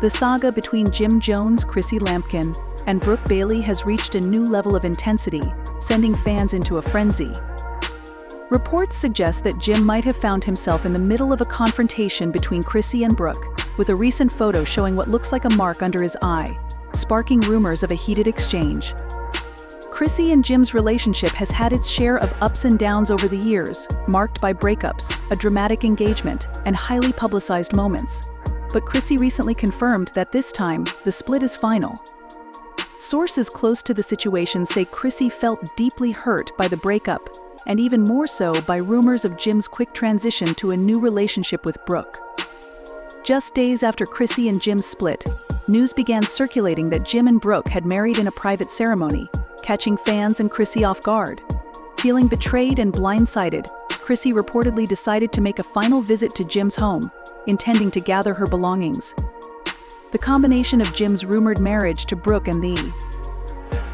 The saga between Jim Jones, Chrissy Lampkin, and Brooke Bailey has reached a new level of intensity, sending fans into a frenzy. Reports suggest that Jim might have found himself in the middle of a confrontation between Chrissy and Brooke, with a recent photo showing what looks like a mark under his eye, sparking rumors of a heated exchange. Chrissy and Jim's relationship has had its share of ups and downs over the years, marked by breakups, a dramatic engagement, and highly publicized moments. But Chrissy recently confirmed that this time, the split is final. Sources close to the situation say Chrissy felt deeply hurt by the breakup, and even more so by rumors of Jim's quick transition to a new relationship with Brooke. Just days after Chrissy and Jim split, news began circulating that Jim and Brooke had married in a private ceremony, catching fans and Chrissy off guard. Feeling betrayed and blindsided, Chrissy reportedly decided to make a final visit to Jim's home, intending to gather her belongings. The combination of Jim's rumored marriage to Brooke and the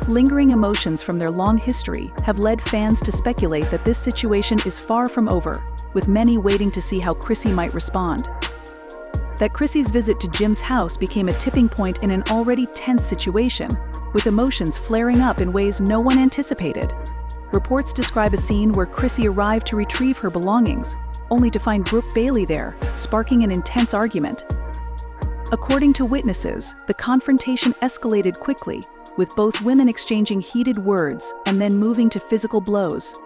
lingering emotions from their long history have led fans to speculate that this situation is far from over, with many waiting to see how Chrissy might respond. That Chrissy's visit to Jim's house became a tipping point in an already tense situation, with emotions flaring up in ways no one anticipated. Reports describe a scene where Chrissy arrived to retrieve her belongings, only to find Brooke Bailey there, sparking an intense argument. According to witnesses, the confrontation escalated quickly, with both women exchanging heated words and then moving to physical blows.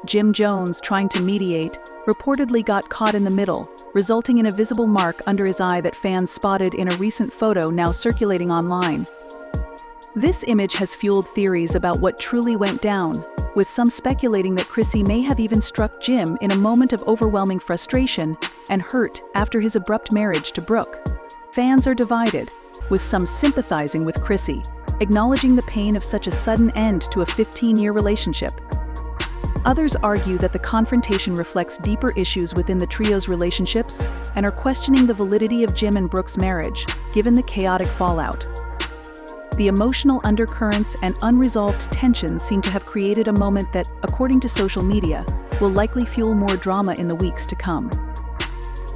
Jim Jones, trying to mediate, reportedly got caught in the middle, resulting in a visible mark under his eye that fans spotted in a recent photo now circulating online. This image has fueled theories about what truly went down, with some speculating that Chrissy may have even struck Jim in a moment of overwhelming frustration and hurt after his abrupt marriage to Brooke. Fans are divided, with some sympathizing with Chrissy, acknowledging the pain of such a sudden end to a 15-year relationship. Others argue that the confrontation reflects deeper issues within the trio's relationships and are questioning the validity of Jim and Brooke's marriage, given the chaotic fallout. The emotional undercurrents and unresolved tensions seem to have created a moment that, according to social media, will likely fuel more drama in the weeks to come.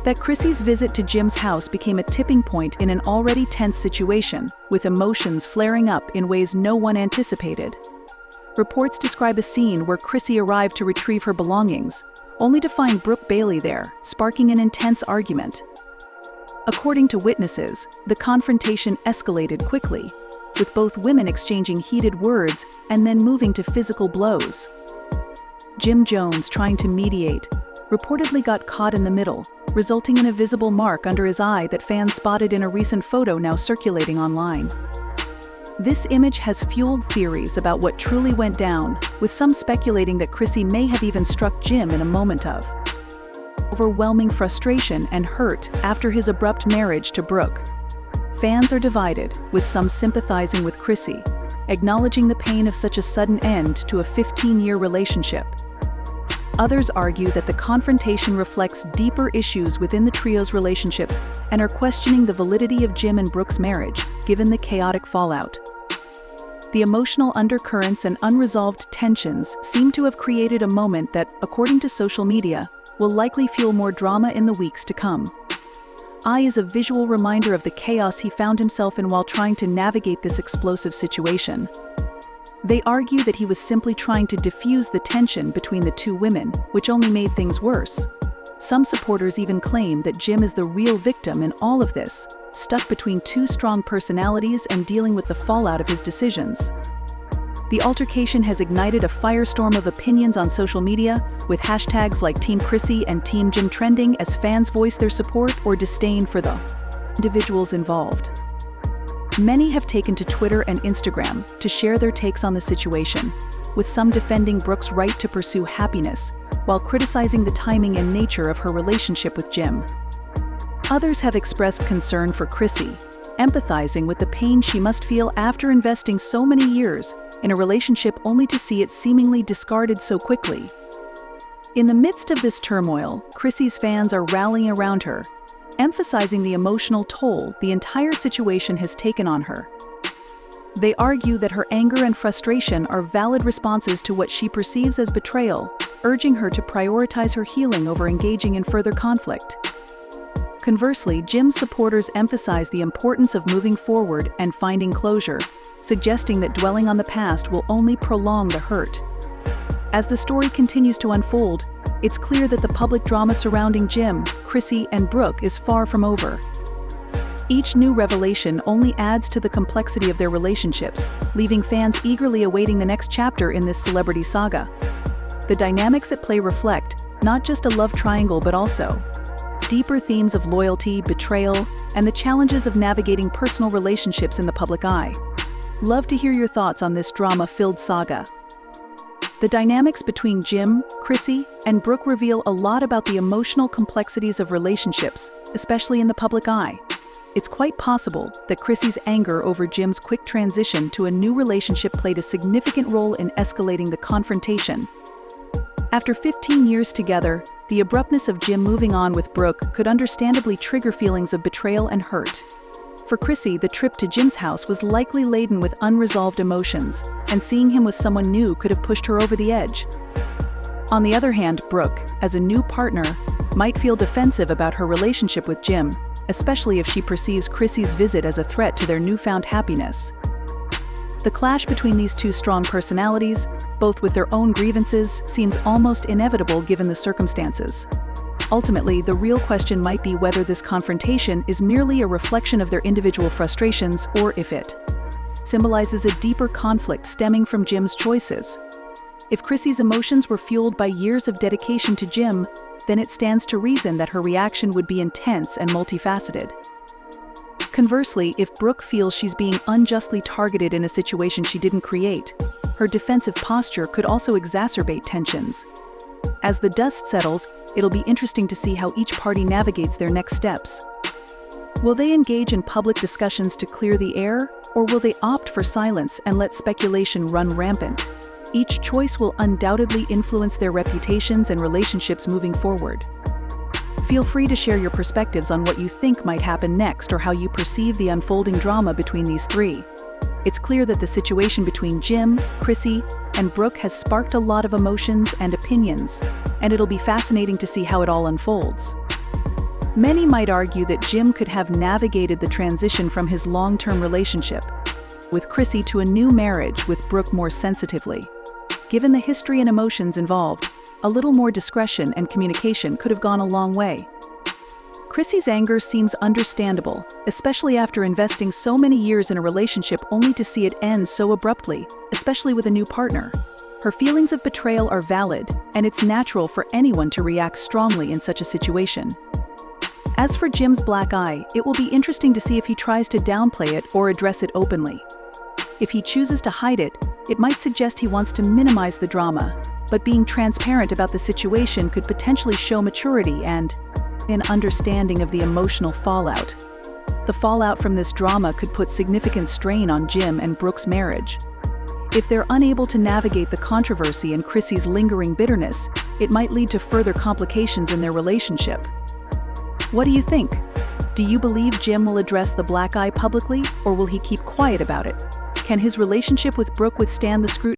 That Chrissy's visit to Jim's house became a tipping point in an already tense situation, with emotions flaring up in ways no one anticipated. Reports describe a scene where Chrissy arrived to retrieve her belongings, only to find Brooke Bailey there, sparking an intense argument. According to witnesses, the confrontation escalated quickly, with both women exchanging heated words and then moving to physical blows. Jim Jones, trying to mediate, reportedly got caught in the middle, resulting in a visible mark under his eye that fans spotted in a recent photo now circulating online. This image has fueled theories about what truly went down, with some speculating that Chrissy may have even struck Jim in a moment of overwhelming frustration and hurt after his abrupt marriage to Brooke. Fans are divided, with some sympathizing with Chrissy, acknowledging the pain of such a sudden end to a 15-year relationship. Others argue that the confrontation reflects deeper issues within the trio's relationships and are questioning the validity of Jim and Brooke's marriage, given the chaotic fallout. The emotional undercurrents and unresolved tensions seem to have created a moment that, according to social media, will likely fuel more drama in the weeks to come. Eye is a visual reminder of the chaos he found himself in while trying to navigate this explosive situation. They argue that he was simply trying to diffuse the tension between the two women, which only made things worse. Some supporters even claim that Jim is the real victim in all of this, stuck between two strong personalities and dealing with the fallout of his decisions. The altercation has ignited a firestorm of opinions on social media, with hashtags like Team Chrissy and Team Jim trending as fans voice their support or disdain for the individuals involved. Many have taken to Twitter and Instagram to share their takes on the situation, with some defending Brooke's right to pursue happiness, while criticizing the timing and nature of her relationship with Jim. Others have expressed concern for Chrissy, empathizing with the pain she must feel after investing so many years in a relationship only to see it seemingly discarded so quickly. In the midst of this turmoil, Chrissy's fans are rallying around her, emphasizing the emotional toll the entire situation has taken on her. They argue that her anger and frustration are valid responses to what she perceives as betrayal, urging her to prioritize her healing over engaging in further conflict. Conversely, Jim's supporters emphasize the importance of moving forward and finding closure, suggesting that dwelling on the past will only prolong the hurt. As the story continues to unfold, it's clear that the public drama surrounding Jim, Chrissy, and Brooke is far from over. Each new revelation only adds to the complexity of their relationships, leaving fans eagerly awaiting the next chapter in this celebrity saga. The dynamics at play reflect not just a love triangle but also deeper themes of loyalty, betrayal, and the challenges of navigating personal relationships in the public eye. Love to hear your thoughts on this drama-filled saga. The dynamics between Jim, Chrissy, and Brooke reveal a lot about the emotional complexities of relationships, especially in the public eye. It's quite possible that Chrissy's anger over Jim's quick transition to a new relationship played a significant role in escalating the confrontation. After 15 years together, the abruptness of Jim moving on with Brooke could understandably trigger feelings of betrayal and hurt. For Chrissy, the trip to Jim's house was likely laden with unresolved emotions, and seeing him with someone new could have pushed her over the edge. On the other hand, Brooke, as a new partner, might feel defensive about her relationship with Jim, especially if she perceives Chrissy's visit as a threat to their newfound happiness. The clash between these two strong personalities, both with their own grievances, seems almost inevitable given the circumstances. Ultimately, the real question might be whether this confrontation is merely a reflection of their individual frustrations or if it symbolizes a deeper conflict stemming from Jim's choices. If Chrissy's emotions were fueled by years of dedication to Jim, then it stands to reason that her reaction would be intense and multifaceted. Conversely, if Brooke feels she's being unjustly targeted in a situation she didn't create, her defensive posture could also exacerbate tensions. As the dust settles, it'll be interesting to see how each party navigates their next steps. Will they engage in public discussions to clear the air, or will they opt for silence and let speculation run rampant? Each choice will undoubtedly influence their reputations and relationships moving forward. Feel free to share your perspectives on what you think might happen next or how you perceive the unfolding drama between these three. It's clear that the situation between Jim, Chrissy, and Brooke has sparked a lot of emotions and opinions, and it'll be fascinating to see how it all unfolds. Many might argue that Jim could have navigated the transition from his long-term relationship with Chrissy to a new marriage with Brooke more sensitively. Given the history and emotions involved, a little more discretion and communication could have gone a long way. Chrissy's anger seems understandable, especially after investing so many years in a relationship only to see it end so abruptly, especially with a new partner. Her feelings of betrayal are valid, and it's natural for anyone to react strongly in such a situation. As for Jim's black eye, it will be interesting to see if he tries to downplay it or address it openly. If he chooses to hide it, it might suggest he wants to minimize the drama, but being transparent about the situation could potentially show maturity and an understanding of the emotional fallout. The fallout from this drama could put significant strain on Jim and Brooke's marriage. If they're unable to navigate the controversy and Chrissy's lingering bitterness, it might lead to further complications in their relationship. What do you think? Do you believe Jim will address the black eye publicly, or will he keep quiet about it? Can his relationship with Brooke withstand the scrutiny?